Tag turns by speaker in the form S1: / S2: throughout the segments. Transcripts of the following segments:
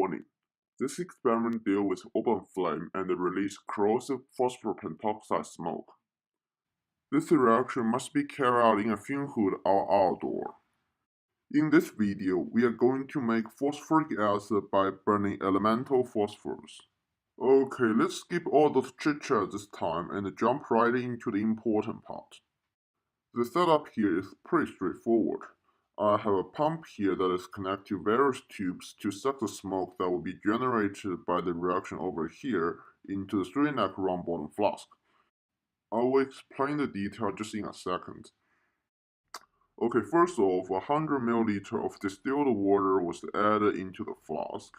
S1: Warning: this experiment deals with open flame and release corrosive phosphoric pentoxide smoke. This reaction must be carried out in a fume hood or outdoor. In this video, we are going to make phosphoric acid by burning elemental phosphorus. Okay, let's skip all those chit-chat this time and jump right into the important part. The setup here is pretty straightforward. I have a pump here that is connected to various tubes to suck the smoke that will be generated by the reaction over here into the straight-neck round bottom flask. I will explain the detail just in a second. Okay, first off, 100 ml of distilled water was added into the flask,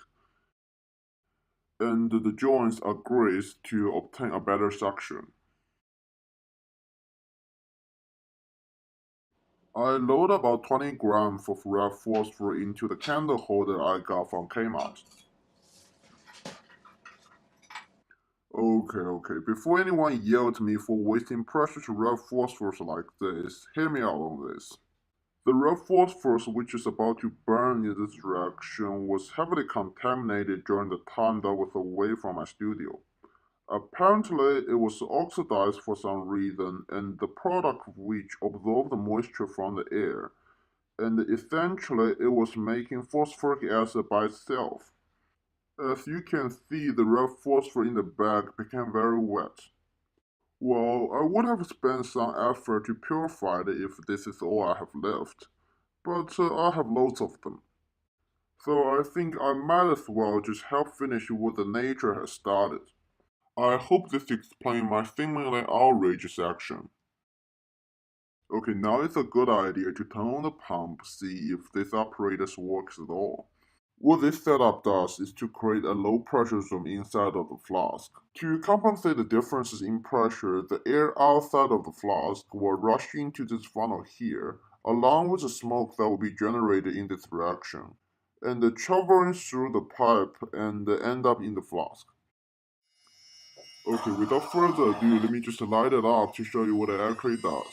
S1: and the joints are greased to obtain a better suction. I load about 20 grams of red phosphor into the candle holder I got from Kmart. Okay, before anyone yelled at me for wasting precious red phosphorus like this, hear me out on this. The red phosphorus which is about to burn in this reaction was heavily contaminated during the time that I was away from my studio. Apparently, it was oxidized for some reason, and the product of which absorbed the moisture from the air, and essentially it was making phosphoric acid by itself. As you can see, the red phosphor in the bag became very wet. Well, I would have spent some effort to purify it if this is all I have left, but I have loads of them. So I think I might as well just help finish what the nature has started. I hope this explains my seemingly outrageous action. Okay, now it's a good idea to turn on the pump, see if this apparatus works at all. What this setup does is to create a low pressure zone inside of the flask. To compensate the differences in pressure, the air outside of the flask will rush into this funnel here, along with the smoke that will be generated in this reaction, and traveling through the pipe and end up in the flask. Okay, without further ado, let me just light it up to show you what it actually does.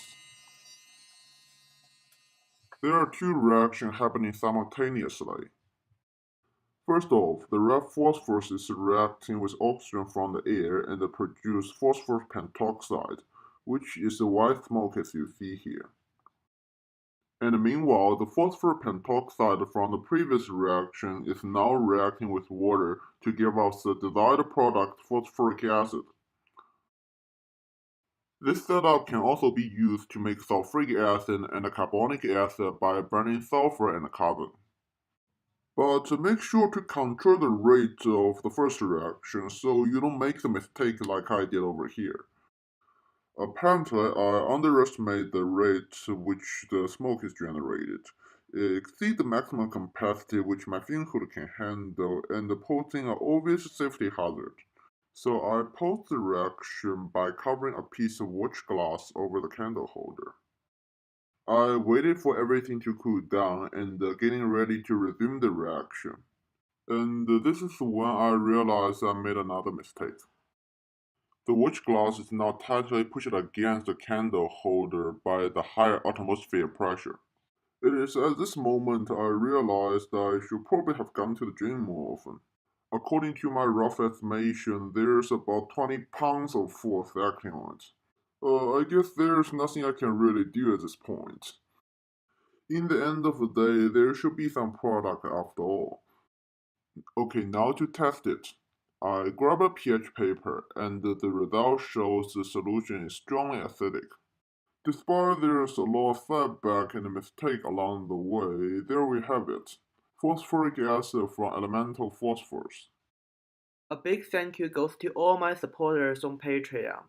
S1: There are two reactions happening simultaneously. First off, the red phosphorus is reacting with oxygen from the air and produce phosphoric pentoxide, which is the white smoke as you see here. And meanwhile, the phosphoric pentoxide from the previous reaction is now reacting with water to give us the desired product, phosphoric acid. This setup can also be used to make sulphuric acid and carbonic acid by burning sulfur and carbon. But make sure to control the rate of the first reaction so you don't make the mistake like I did over here. Apparently, I underestimated the rate which the smoke is generated. It exceeds the maximum capacity which my fume hood can handle and posing an obvious safety hazard. So I paused the reaction by covering a piece of watch glass over the candle holder. I waited for everything to cool down and getting ready to resume the reaction. And this is when I realized I made another mistake. The watch glass is now tightly pushed against the candle holder by the higher atmospheric pressure. It is at this moment I realized I should probably have gone to the gym more often. According to my rough estimation, there's about 20 pounds of force acting on it. I guess there's nothing I can really do at this point. In the end of the day, there should be some product after all. Okay, now to test it. I grab a pH paper and the result shows the solution is strongly acidic. Despite there's a lot of setback and mistake along the way, there we have it. Phosphoric acid from elemental phosphorus.
S2: A big thank you goes to all my supporters on Patreon.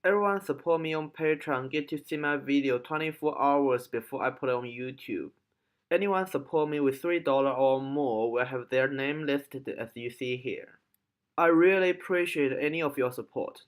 S2: Everyone support me on Patreon get to see my video 24 hours before I put it on YouTube. Anyone support me with $3 or more will have their name listed as you see here. I really appreciate any of your support.